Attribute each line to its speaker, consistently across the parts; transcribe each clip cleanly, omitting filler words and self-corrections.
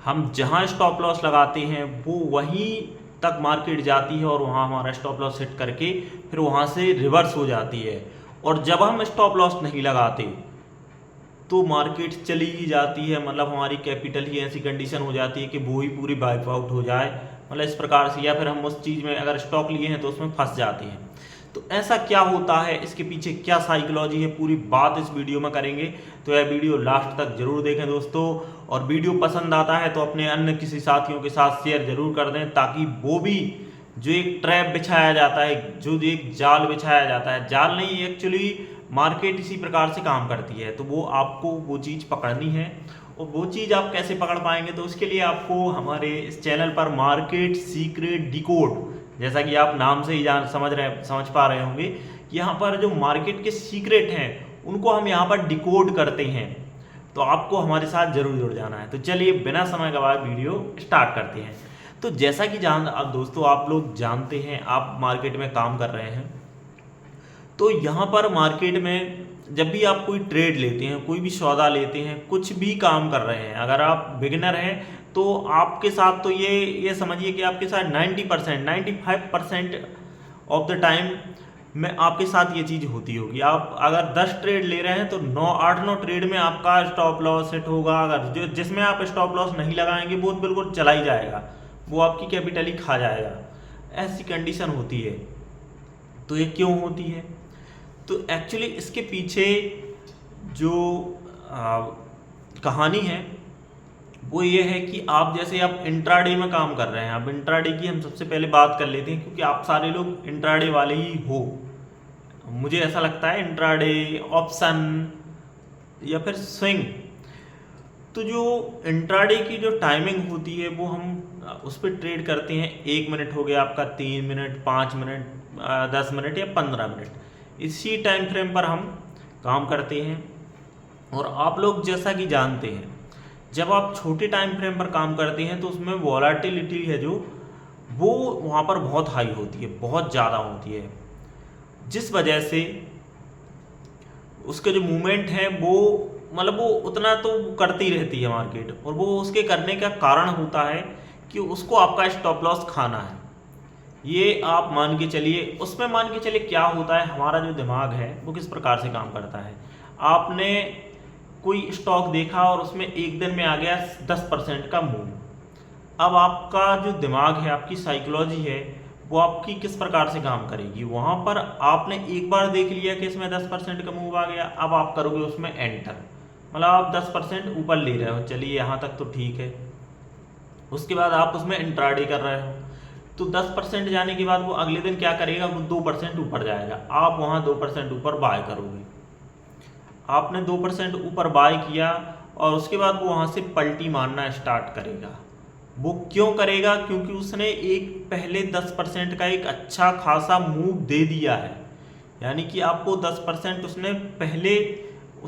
Speaker 1: हम जहाँ stop loss लगाते हैं वो वहीं तक मार्केट जाती है और वहाँ हमारा स्टॉप लॉस सेट करके फिर वहाँ से रिवर्स हो जाती है। और जब हम स्टॉप लॉस नहीं लगाते तो मार्केट चली ही जाती है, मतलब हमारी कैपिटल ही ऐसी कंडीशन हो जाती है कि वो ही पूरी वाइप आउट हो जाए, मतलब इस प्रकार से, या फिर हम उस चीज़ में अगर स्टॉक लिए हैं तो उसमें फंस जाते हैं। तो ऐसा क्या होता है, इसके पीछे क्या साइकोलॉजी है, पूरी बात इस वीडियो में करेंगे। तो यह वीडियो लास्ट तक जरूर देखें दोस्तों, और वीडियो पसंद आता है तो अपने अन्य किसी साथियों के साथ शेयर जरूर कर दें, ताकि वो भी जो एक ट्रैप बिछाया जाता है, जो एक जाल बिछाया जाता है, जाल नहीं एक्चुअली मार्केट इसी प्रकार से काम करती है, तो वो आपको वो चीज़ पकड़नी है। और वो चीज़ आप कैसे पकड़ पाएंगे, तो उसके लिए आपको हमारे इस चैनल पर मार्केट सीक्रेट डिकोड, जैसा कि आप नाम से ही समझ पा रहे होंगे कि यहाँ पर जो मार्केट के सीक्रेट हैं उनको हम यहाँ पर डिकोड करते हैं। तो आपको हमारे साथ जरूर जुड़ जाना है। तो चलिए बिना समय गवाए वीडियो स्टार्ट करते हैं। तो जैसा कि अब दोस्तों आप लोग जानते हैं, आप मार्केट में काम कर रहे हैं, तो यहाँ पर मार्केट में जब भी आप कोई ट्रेड लेते हैं, कोई भी सौदा लेते हैं, कुछ भी काम कर रहे हैं, अगर आप बिगिनर हैं तो आपके साथ तो ये समझिए कि आपके साथ 90% 95% ऑफ द टाइम में आपके साथ ये चीज़ होती होगी। आप अगर 10 ट्रेड ले रहे हैं तो 8-9 ट्रेड में आपका स्टॉप लॉस सेट होगा। अगर जो जिसमें आप स्टॉप लॉस नहीं लगाएंगे वो बिल्कुल चला ही जाएगा, वो आपकी कैपिटल ही खा जाएगा। ऐसी कंडीशन होती है। तो ये क्यों होती है? तो एक्चुअली इसके पीछे जो कहानी है वो ये है कि आप जैसे आप इंट्राडे में काम कर रहे हैं, अब इंट्राडे की हम सबसे पहले बात कर लेते हैं, क्योंकि आप सारे लोग इंट्राडे वाले ही हो, मुझे ऐसा लगता है, इंट्राडे, ऑप्शन या फिर स्विंग। तो जो इंट्राडे की जो टाइमिंग होती है वो हम उस पर ट्रेड करते हैं। 1 मिनट हो गया आपका, 3 मिनट, 5 मिनट, 10 मिनट या 15 मिनट, इसी टाइम फ्रेम पर हम काम करते हैं। और आप लोग जैसा कि जानते हैं, जब आप छोटे टाइम फ्रेम पर काम करते हैं तो उसमें वॉलेटिलिटी है जो वो वहाँ पर बहुत हाई होती है, बहुत ज़्यादा होती है, जिस वजह से उसके जो मूवमेंट है वो मतलब वो उतना तो करती रहती है मार्केट। और वो उसके करने का कारण होता है कि उसको आपका स्टॉप लॉस खाना है। ये आप मान के चलिए, उसमें मान के चलिए क्या होता है, हमारा जो दिमाग है वो किस प्रकार से काम करता है। आपने कोई स्टॉक देखा और उसमें एक दिन में आ गया 10% का मूव। अब आपका जो दिमाग है, आपकी साइकोलॉजी है, वो आपकी किस प्रकार से काम करेगी। वहाँ पर आपने एक बार देख लिया कि इसमें 10% का मूव आ गया, अब आप करोगे उसमें एंटर, मतलब आप 10% ऊपर ले रहे हो, चलिए यहाँ तक तो ठीक है। उसके बाद आप उसमें इंट्राडे कर रहे हो, तो 10% जाने के बाद वो अगले दिन क्या करेगा, वो 2% ऊपर जाएगा, आप वहाँ 2% ऊपर बाय करोगे। आपने 2% ऊपर बाय किया और उसके बाद वो वहाँ से पलटी मारना स्टार्ट करेगा। वो क्यों करेगा? क्योंकि उसने एक पहले 10% का एक अच्छा खासा मूव दे दिया है, यानी कि आपको 10% उसने पहले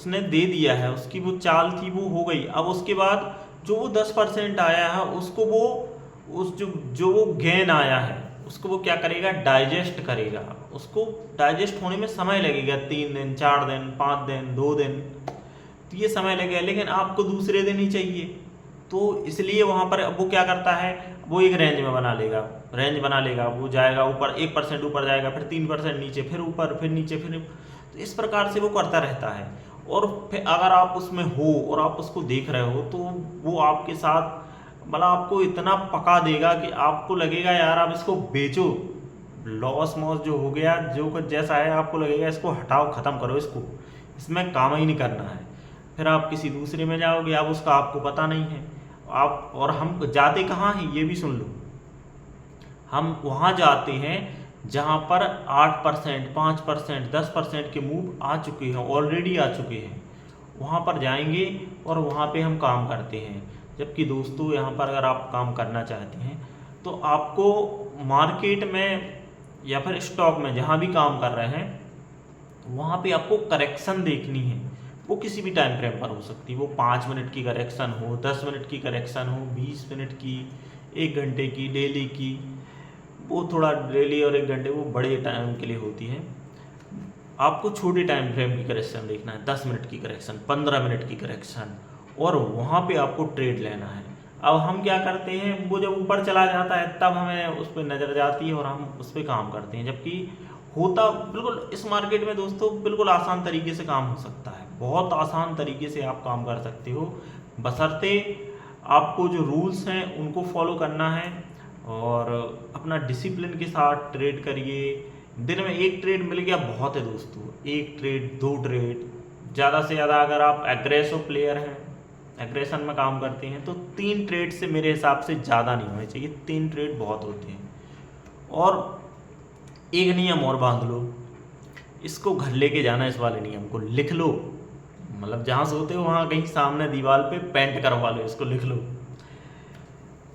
Speaker 1: दे दिया है, उसकी वो चाल थी वो हो गई। अब उसके बाद जो वो 10% आया है उसको वो जो वो गेन आया है उसको वो क्या करेगा, डाइजेस्ट करेगा। उसको डाइजेस्ट होने में समय लगेगा, 3 दिन, 4 दिन, 5 दिन, 2 दिन, तो ये समय लगेगा, लेकिन आपको दूसरे दिन ही चाहिए। तो इसलिए वहाँ पर वो क्या करता है, वो एक रेंज बना लेगा, वो जाएगा ऊपर, 1% ऊपर जाएगा, फिर 3% नीचे, फिर ऊपर, फिर नीचे, फिर, तो इस प्रकार से वो करता रहता है। और फिर अगर आप उसमें हो और आप उसको देख रहे हो तो वो आपके साथ मतलब आपको इतना पका देगा कि आपको लगेगा यार आप इसको बेचो, लॉस मॉस जो हो गया, जो कुछ जैसा है, आपको लगेगा इसको हटाओ, ख़त्म करो इसको, इसमें काम ही नहीं करना है। फिर आप किसी दूसरे में जाओगे, अब उसका आपको पता नहीं है आप, और हम जाते कहाँ हैं ये भी सुन लो। हम वहाँ जाते हैं जहाँ पर 8%, 5%, 10% के मूव आ चुके हैं, ऑलरेडी आ चुके हैं, वहाँ पर जाएंगे और वहाँ पे हम काम करते हैं। जबकि दोस्तों यहाँ पर अगर आप काम करना चाहते हैं तो आपको मार्केट में या फिर स्टॉक में जहाँ भी काम कर रहे हैं वहाँ पे आपको करेक्शन देखनी है। वो किसी भी टाइम फ्रेम पर हो सकती है, वो 5 मिनट की करेक्शन हो, 10 मिनट की करेक्शन हो, 20 मिनट की, 1 घंटे की, डेली की, वो थोड़ा डेली और 1 घंटे वो बड़े टाइम के लिए होती है। आपको छोटे टाइम फ्रेम की करेक्शन देखना है, 10 मिनट की करेक्शन, 15 मिनट की करेक्शन, और वहाँ पे आपको ट्रेड लेना है। अब हम क्या करते हैं, वो जब ऊपर चला जाता है तब हमें उस पर नज़र जाती है और हम उस पर काम करते हैं, जबकि होता बिल्कुल इस मार्केट में दोस्तों बिल्कुल आसान तरीके से काम हो सकता है। बहुत आसान तरीके से आप काम कर सकते हो, बशर्ते आपको जो रूल्स हैं उनको फॉलो करना है और अपना डिसिप्लिन के साथ ट्रेड करिए। दिन में एक ट्रेड मिल गया बहुत है दोस्तों, एक ट्रेड, दो ट्रेड, ज़्यादा से ज़्यादा अगर आप एग्रेसिव प्लेयर हैं, एग्रेशन में काम करते हैं, तो 3 ट्रेड से मेरे हिसाब से ज़्यादा नहीं होने चाहिए। 3 ट्रेड बहुत होते हैं। और एक नियम और बांध लो, इसको घर लेके जाना, इस वाले नियम को लिख लो, मतलब जहाँ सोते हो वहाँ कहीं सामने दीवार पे पेंट करवा लो, इसको लिख लो।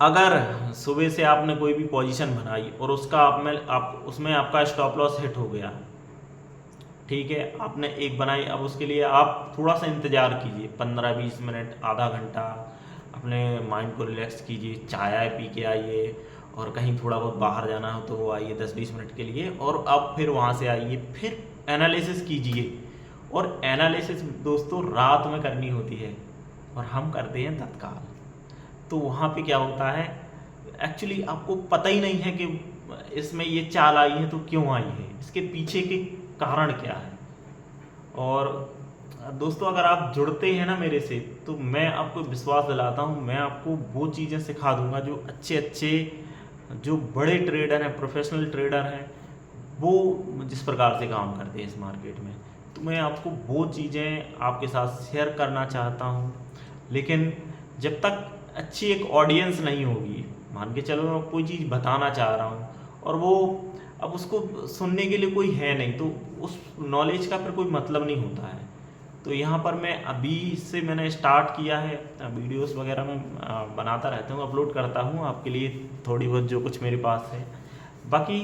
Speaker 1: अगर सुबह से आपने कोई भी पोजीशन बनाई और उसमें आपका स्टॉप लॉस हिट हो गया, ठीक है, आपने एक बनाई, अब उसके लिए आप थोड़ा सा इंतज़ार कीजिए, 15-20 मिनट, आधा घंटा, अपने माइंड को रिलैक्स कीजिए, चाय पी के आइए, और कहीं थोड़ा बहुत बाहर जाना हो तो वो आइए 10-20 मिनट के लिए, और अब फिर वहाँ से आइए, फिर एनालिसिस कीजिए। और एनालिसिस दोस्तों रात में करनी होती है और हम करते हैं तत्काल। तो वहाँ पे क्या होता है, एक्चुअली आपको पता ही नहीं है कि इसमें ये चाल आई है तो क्यों आई है, इसके पीछे के कारण क्या है। और दोस्तों अगर आप जुड़ते हैं ना मेरे से, तो मैं आपको विश्वास दिलाता हूँ, मैं आपको वो चीज़ें सिखा दूंगा जो अच्छे जो बड़े ट्रेडर हैं, प्रोफेशनल ट्रेडर हैं, वो जिस प्रकार से काम करते हैं इस मार्केट में। तो मैं आपको वो चीज़ें आपके साथ शेयर करना चाहता हूँ, लेकिन जब तक अच्छी एक ऑडियंस नहीं होगी, मान के चलो मैं कोई चीज़ बताना चाह रहा हूँ और वो अब उसको सुनने के लिए कोई है नहीं, तो उस नॉलेज का फिर कोई मतलब नहीं होता है। तो यहाँ पर मैं अभी से मैंने स्टार्ट किया है, वीडियोस वगैरह मैं बनाता रहता हूँ, अपलोड करता हूँ आपके लिए थोड़ी बहुत जो कुछ मेरे पास है। बाकी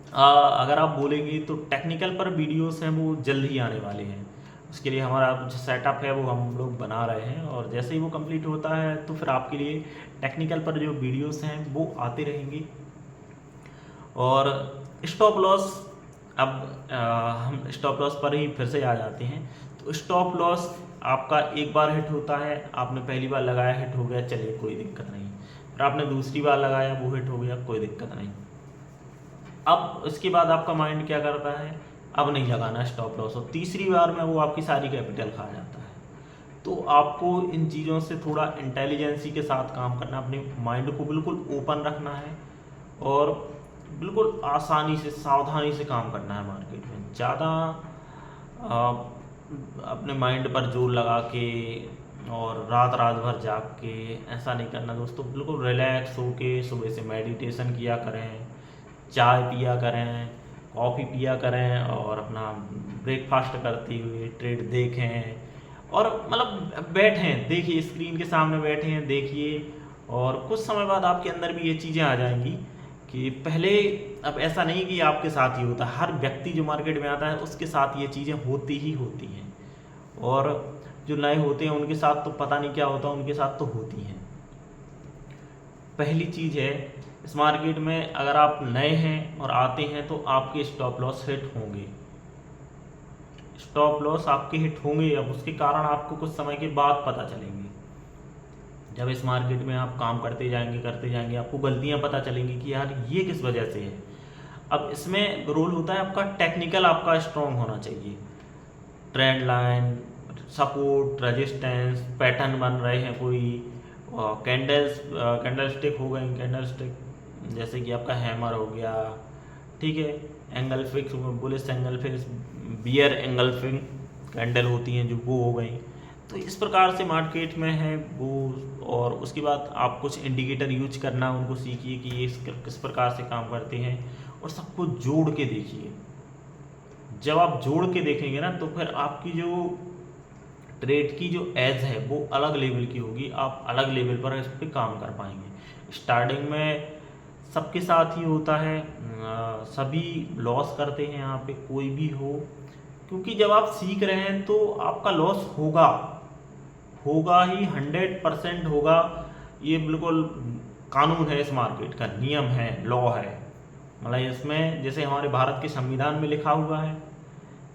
Speaker 1: अगर आप बोलेंगे तो टेक्निकल पर वीडियोस हैं वो जल्द ही आने वाले हैं। उसके लिए हमारा जो सेटअप है वो हम लोग बना रहे हैं, और जैसे ही वो कंप्लीट होता है तो फिर आपके लिए टेक्निकल पर जो वीडियोस हैं वो आते रहेंगे। और स्टॉप लॉस, अब हम स्टॉप लॉस पर ही फिर से आ जाते हैं। तो स्टॉप लॉस आपका एक बार हिट होता है, आपने पहली बार लगाया, हिट हो गया, चलिए कोई दिक्कत नहीं। फिर आपने दूसरी बार लगाया, वो हिट हो गया, कोई दिक्कत नहीं। अब इसके बाद आपका माइंड क्या करता है, अब नहीं लगाना स्टॉप लॉस, और तीसरी बार में वो आपकी सारी कैपिटल खा जाता है। तो आपको इन चीज़ों से थोड़ा इंटेलिजेंसी के साथ काम करना, अपने माइंड को बिल्कुल ओपन रखना है और बिल्कुल आसानी से, सावधानी से काम करना है मार्केट में। ज़्यादा अपने माइंड पर जोर लगा के और रात रात भर जाग के ऐसा नहीं करना दोस्तों। बिल्कुल रिलैक्स होके सुबह से मेडिटेशन किया करें, चाय पिया करें, कॉफ़ी पिया करें, और अपना ब्रेकफास्ट करते हुए ट्रेड देखें, और मतलब बैठें, देखिए, स्क्रीन के सामने बैठें, देखिए, और कुछ समय बाद आपके अंदर भी ये चीज़ें आ जाएंगी कि पहले, अब ऐसा नहीं कि आपके साथ ही होता है, हर व्यक्ति जो मार्केट में आता है उसके साथ ये चीज़ें होती ही होती हैं, और जो नए होते हैं उनके साथ तो पता नहीं क्या होता, उनके साथ तो होती हैं। पहली चीज़ है, इस मार्केट में अगर आप नए हैं और आते हैं तो आपके स्टॉप लॉस हिट होंगे, स्टॉप लॉस आपके हिट होंगे। अब उसके कारण आपको कुछ समय के बाद पता चलेंगे, जब इस मार्केट में आप काम करते जाएंगे आपको गलतियां पता चलेंगी कि यार ये किस वजह से है। अब इसमें रोल होता है आपका टेक्निकल, आपका स्ट्रॉन्ग होना चाहिए, trend line, support, resistance, pattern बन रहे हैं, कोई कैंडल स्टिक हो गई, कैंडल स्टिक जैसे कि आपका हैमर हो गया, ठीक है, angle fix, bullish angle fix, bear angle fix candle होती हैं जो, वो हो गई। तो इस प्रकार से मार्केट में है वो। और उसके बाद आप कुछ इंडिकेटर यूज करना उनको सीखिए कि ये किस प्रकार से काम करते हैं, और सबको जोड़ के देखिए। जब आप जोड़ के देखेंगे ना तो फिर आपकी जो ट्रेड की जो एज है वो अलग लेवल की होगी, आप अलग लेवल पर इस पर काम कर पाएंगे। स्टार्टिंग में सबके साथ ही होता है, सभी लॉस करते हैं यहाँ पे, कोई भी हो, क्योंकि जब आप सीख रहे हैं तो आपका लॉस होगा ही, 100% होगा। ये बिल्कुल कानून है, इस मार्केट का नियम है, लॉ है। मतलब इसमें जैसे हमारे भारत के संविधान में लिखा हुआ है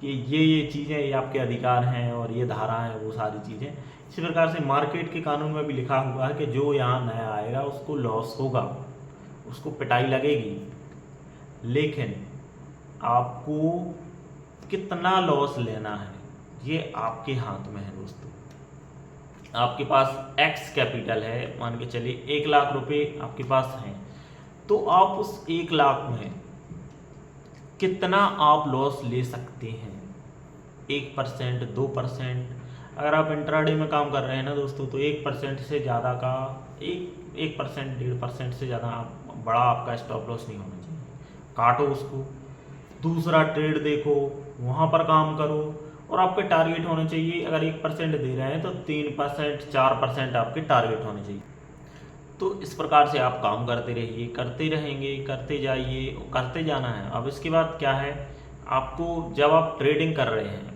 Speaker 1: कि ये चीज़ें, ये आपके अधिकार हैं, और ये धारा है, वो सारी चीज़ें इसी प्रकार से मार्केट के कानून में भी लिखा हुआ है कि जो यहाँ नया आएगा उसको लॉस होगा, उसको पिटाई लगेगी, लेकिन आपको कितना लॉस लेना है ये आपके हाथ में है दोस्तों। आपके पास एक्स कैपिटल है, मान के चलिए 1 लाख रुपए आपके पास हैं, तो आप उस 1 लाख में कितना आप लॉस ले सकते हैं? 1%, 2%। अगर आप इंट्राडे में काम कर रहे हैं ना दोस्तों, तो 1% से ज़्यादा का 1%, 1.5% से ज़्यादा बड़ा आपका स्टॉप लॉस नहीं होना चाहिए। काटो उसको, दूसरा ट्रेड देखो, वहाँ पर काम करो, और आपके टारगेट होने चाहिए, अगर 1% दे रहे हैं तो 3%, 4% आपके टारगेट होने चाहिए। तो इस प्रकार से आप काम करते रहिए, करते रहेंगे, करते जाइए, करते जाना है। अब इसके बाद क्या है, आपको जब आप ट्रेडिंग कर रहे हैं,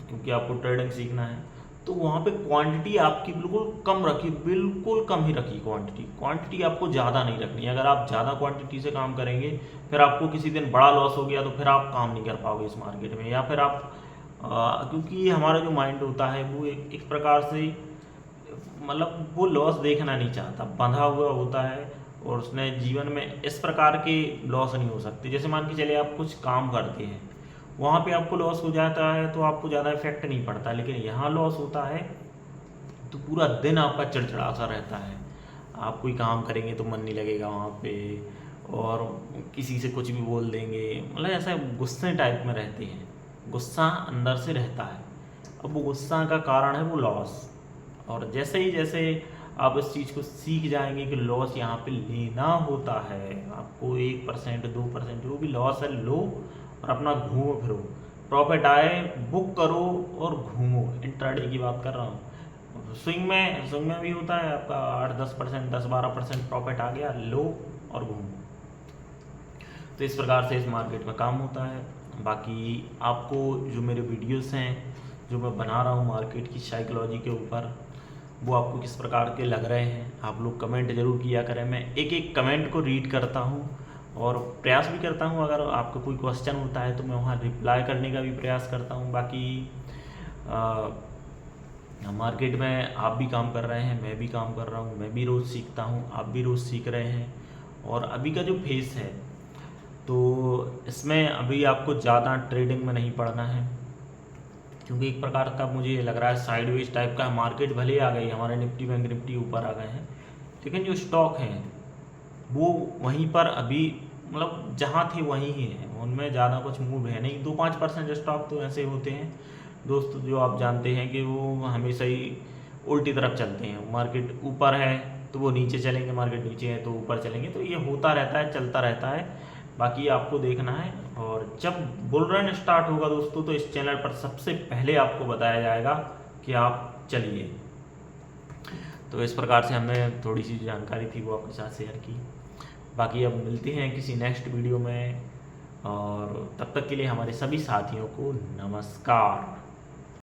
Speaker 1: क्योंकि आपको ट्रेडिंग सीखना है, तो वहाँ पे क्वांटिटी आपकी बिल्कुल कम रखिए, बिल्कुल कम ही रखिए क्वांटिटी आपको ज़्यादा नहीं रखनी है। अगर आप ज़्यादा क्वांटिटी से काम करेंगे, फिर आपको किसी दिन बड़ा लॉस हो गया तो फिर आप काम नहीं कर पाओगे इस मार्केट में, या फिर आप क्योंकि हमारा जो माइंड होता है वो एक प्रकार से मतलब वो लॉस देखना नहीं चाहता, बंधा हुआ होता है, और उसने जीवन में इस प्रकार के लॉस नहीं हो सकते। जैसे मान के चलिए आप कुछ काम करते हैं, वहाँ पे आपको लॉस हो जाता है तो आपको ज़्यादा इफेक्ट नहीं पड़ता, लेकिन यहाँ लॉस होता है तो पूरा दिन आपका चिड़चिड़ा सा रहता है। आप कोई काम करेंगे तो मन नहीं लगेगा वहाँ पे, और किसी से कुछ भी बोल देंगे, मतलब ऐसा गुस्से टाइप में रहते हैं, गुस्सा अंदर से रहता है। अब वो गुस्सा का कारण है वो लॉस, और जैसे आप इस चीज़ को सीख जाएंगे कि लॉस यहाँ पे लेना होता है, आपको 1%, 2% जो भी लॉस है लो, और अपना घूमो फिरो, प्रॉफिट आए बुक करो और घूमो। इंट्राडे की बात कर रहा हूँ। स्विंग में भी होता है आपका 8-10%, 10-12% प्रॉफिट आ गया, लो और घूमो। तो इस प्रकार से इस मार्केट में काम होता है। बाकी आपको जो मेरे वीडियोस हैं जो मैं बना रहा हूँ मार्केट की साइकोलॉजी के ऊपर, वो आपको किस प्रकार के लग रहे हैं, आप लोग कमेंट जरूर किया करें। मैं एक एक कमेंट को रीड करता हूँ और प्रयास भी करता हूँ, अगर आपका कोई क्वेश्चन होता है तो मैं वहाँ रिप्लाई करने का भी प्रयास करता हूँ। बाकी मार्केट में आप भी काम कर रहे हैं, मैं भी काम कर रहा हूँ, मैं भी रोज़ सीखता हूँ, आप भी रोज़ सीख रहे हैं। और अभी का जो फेस है तो इसमें अभी आपको ज़्यादा ट्रेडिंग में नहीं पड़ना है, क्योंकि एक प्रकार का मुझे लग रहा है साइडवेज टाइप का मार्केट भले आ गई, हमारे निफ्टी बैंक निफ्टी ऊपर आ गए हैं, लेकिन जो स्टॉक हैं वो वहीं पर अभी मतलब जहाँ थे वहीं ही हैं, उनमें ज़्यादा कुछ मूव है नहीं। 2-5% स्टॉक तो ऐसे होते हैं दोस्त जो आप जानते हैं कि वो हमेशा ही उल्टी तरफ चलते हैं। मार्केट ऊपर है तो वो नीचे चलेंगे, मार्केट नीचे है तो ऊपर चलेंगे, तो ये होता रहता है, चलता रहता है। बाकी आपको देखना है, और जब बुल रन स्टार्ट होगा दोस्तों तो इस चैनल पर सबसे पहले आपको बताया जाएगा कि आप चलिए। तो इस प्रकार से हमने थोड़ी सी जानकारी थी वो आपके साथ शेयर की। बाकी अब मिलते हैं किसी नेक्स्ट वीडियो में, और तब तक के लिए हमारे सभी साथियों को नमस्कार।